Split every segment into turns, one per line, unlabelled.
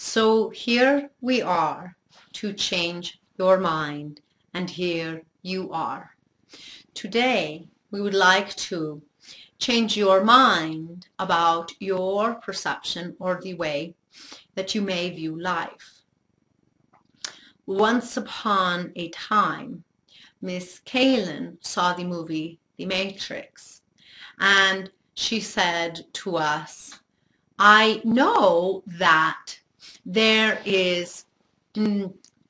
So here we are to change your mind, and here you are. Today we would like to change your mind about your perception or the way that you may view life. Once upon a time, Miss Kaylin saw the movie The Matrix, and she said to us, I know that there is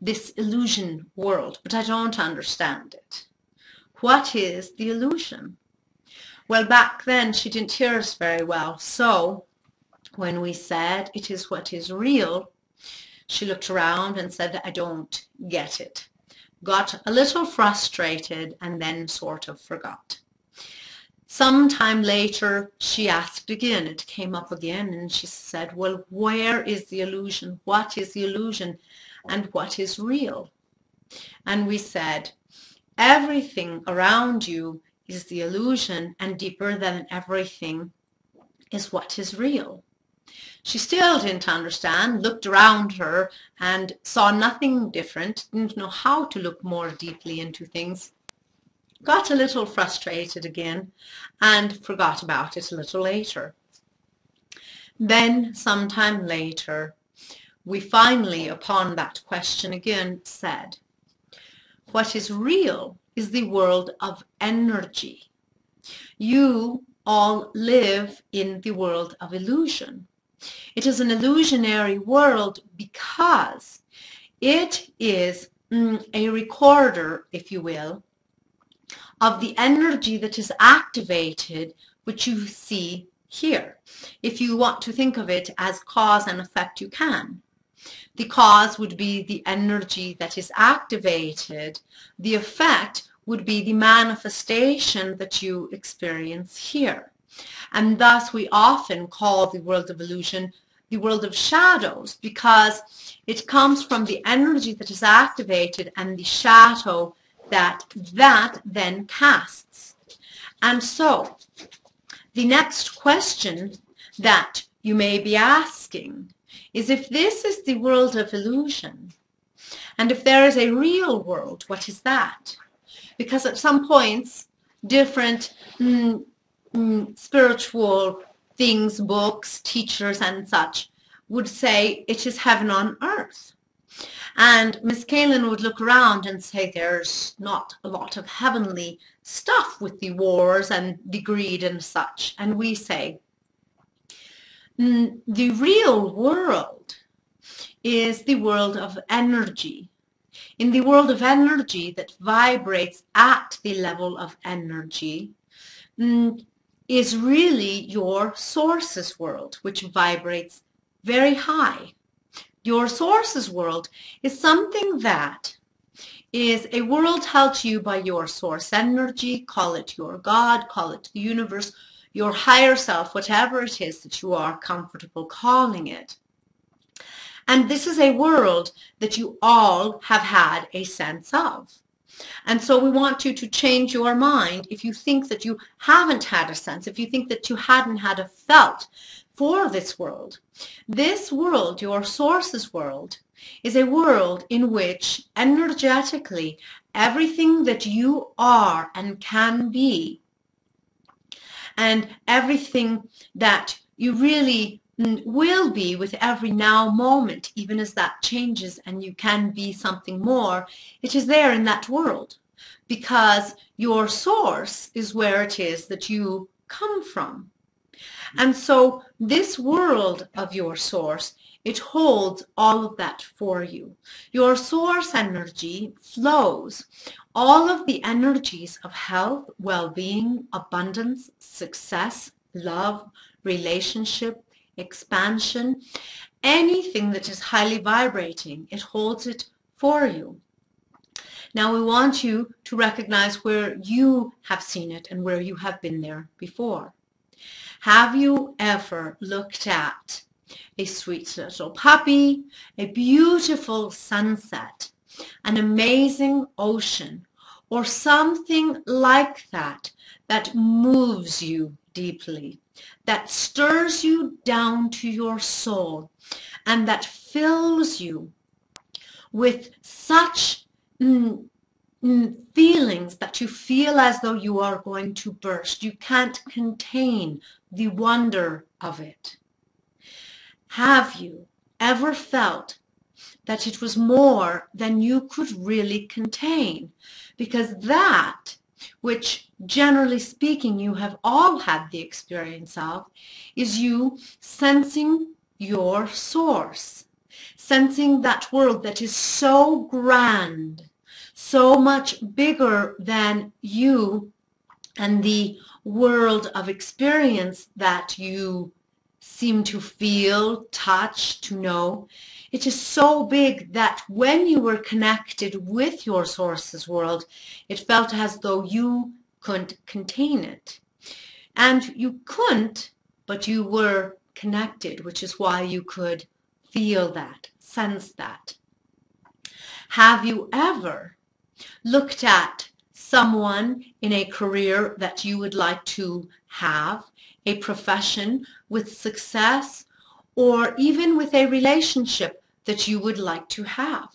this illusion world, but I don't understand it. What is the illusion? Well, back then she didn't hear us very well, so when we said it is what is real, she looked around and said, I don't get it. Got a little frustrated and then sort of forgot. Sometime later, she asked again. It came up again, and she said, well, where is the illusion? What is the illusion? And what is real? And we said, everything around you is the illusion, and deeper than everything is what is real. She still didn't understand, looked around her and saw nothing different, didn't know how to look more deeply into things. Got a little frustrated again and forgot about it a little later. Then, sometime later, we finally, upon that question again, said, what is real is the world of energy. You all live in the world of illusion. It is an illusionary world because it is a recorder, if you will, of the energy that is activated, which you see here. If you want to think of it as cause and effect, you can. The cause would be the energy that is activated. The effect would be the manifestation that you experience here. And thus we often call the world of illusion the world of shadows, because it comes from the energy that is activated and the shadow that then casts. And so the next question that you may be asking is, if this is the world of illusion, and if there is a real world, what is that? Because at some points, different spiritual things, books, teachers and such would say it is heaven on earth. And Miss Kaylin would look around and say there's not a lot of heavenly stuff with the wars and the greed and such. And we say the real world is the world of energy. In the world of energy that vibrates at the level of energy is really your source's world, which vibrates very high. Your source's world is something that is a world held to you by your source energy, call it your God, call it the universe, your higher self, whatever it is that you are comfortable calling it. And this is a world that you all have had a sense of. And so we want you to change your mind if you think that you haven't had a sense, if you think that you hadn't had a felt for this world. This world, your source's world, is a world in which energetically everything that you are and can be, and everything that you really will be with every now moment, even as that changes and you can be something more, it is there in that world, because your source is where it is that you come from. And so this world of your source, it holds all of that for you. Your source energy flows all of the energies of health, well-being, abundance, success, love, relationship, expansion, anything that is highly vibrating, it holds it for you. Now we want you to recognize where you have seen it and where you have been there before. Have you ever looked at a sweet little puppy, a beautiful sunset, an amazing ocean, or something like that that moves you deeply, that stirs you down to your soul, and that fills you with such feelings that you feel as though you are going to burst. You can't contain the wonder of it. Have you ever felt that it was more than you could really contain? Because that, which generally speaking you have all had the experience of, is you sensing your source, sensing that world that is so grand, so much bigger than you and the world of experience that you seem to feel, touch, to know. It is so big that when you were connected with your source's world, it felt as though you couldn't contain it. And you couldn't, but you were connected, which is why you could feel that, sense that. Have you ever looked at someone in a career that you would like to have, a profession with success, or even with a relationship that you would like to have,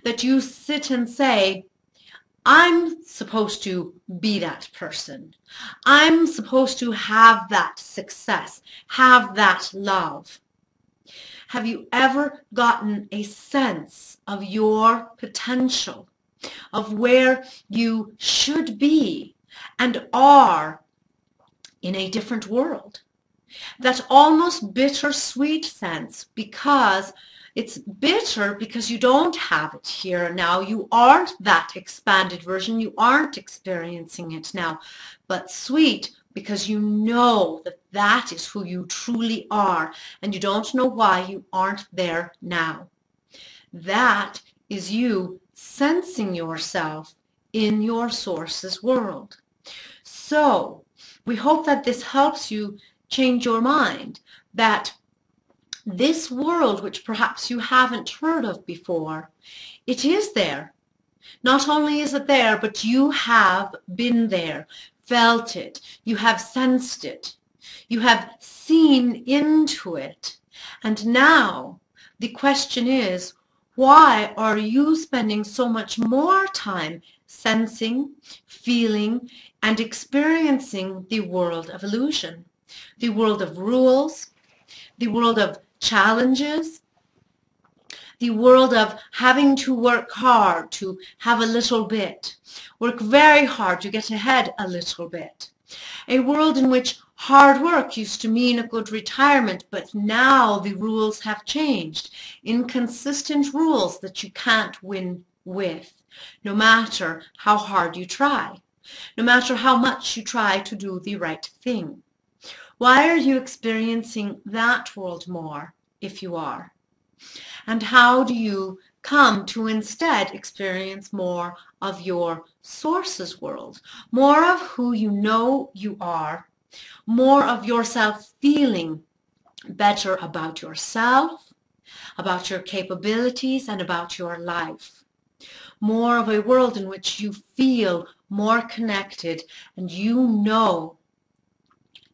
that you sit and say, I'm supposed to be that person. I'm supposed to have that success, have that love. Have you ever gotten a sense of your potential, of where you should be and are in a different world? That almost bittersweet sense, because it's bitter because you don't have it here and now. You aren't that expanded version. You aren't experiencing it now. But sweet because you know that that is who you truly are, and you don't know why you aren't there now. That is you sensing yourself in your source's world. So we hope that this helps you change your mind, that this world, which perhaps you haven't heard of before, it is there. Not only is it there, but you have been there, felt it, you have sensed it, you have seen into it. And now the question is, why are you spending so much more time sensing, feeling, and experiencing the world of illusion, the world of rules, the world of challenges, the world of having to work hard to have a little bit, work very hard to get ahead a little bit, a world in which hard work used to mean a good retirement, but now the rules have changed, inconsistent rules that you can't win with, no matter how hard you try, no matter how much you try to do the right thing. Why are you experiencing that world more, if you are? And how do you come to instead experience more of your source's world, more of who you know you are, more of yourself feeling better about yourself, about your capabilities, and about your life? More of a world in which you feel more connected and you know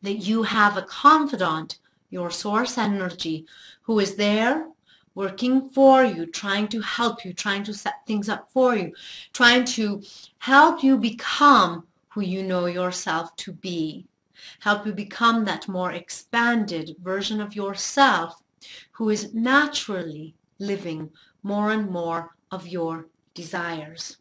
that you have a confidant, your source energy, who is there working for you, trying to help you, trying to set things up for you, trying to help you become who you know yourself to be, help you become that more expanded version of yourself who is naturally living more and more of your desires.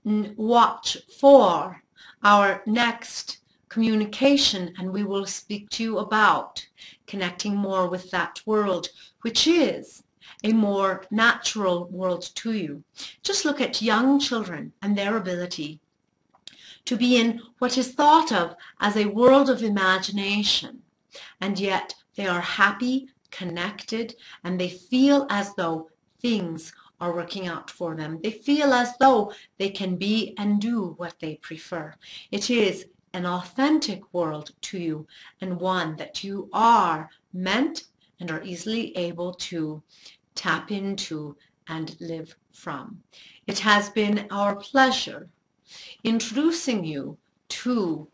Watch for our next communication, and we will speak to you about connecting more with that world, which is a more natural world to you. Just look at young children and their ability to be in what is thought of as a world of imagination, and yet they are happy, connected, and they feel as though things are working out for them. They feel as though they can be and do what they prefer. It is an authentic world to you, and one that you are meant and are easily able to tap into and live from. It has been our pleasure introducing you to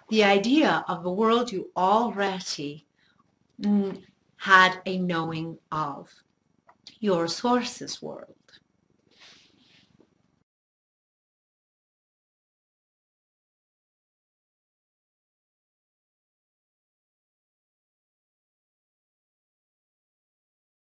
the idea of the world you already had a knowing of your source's world.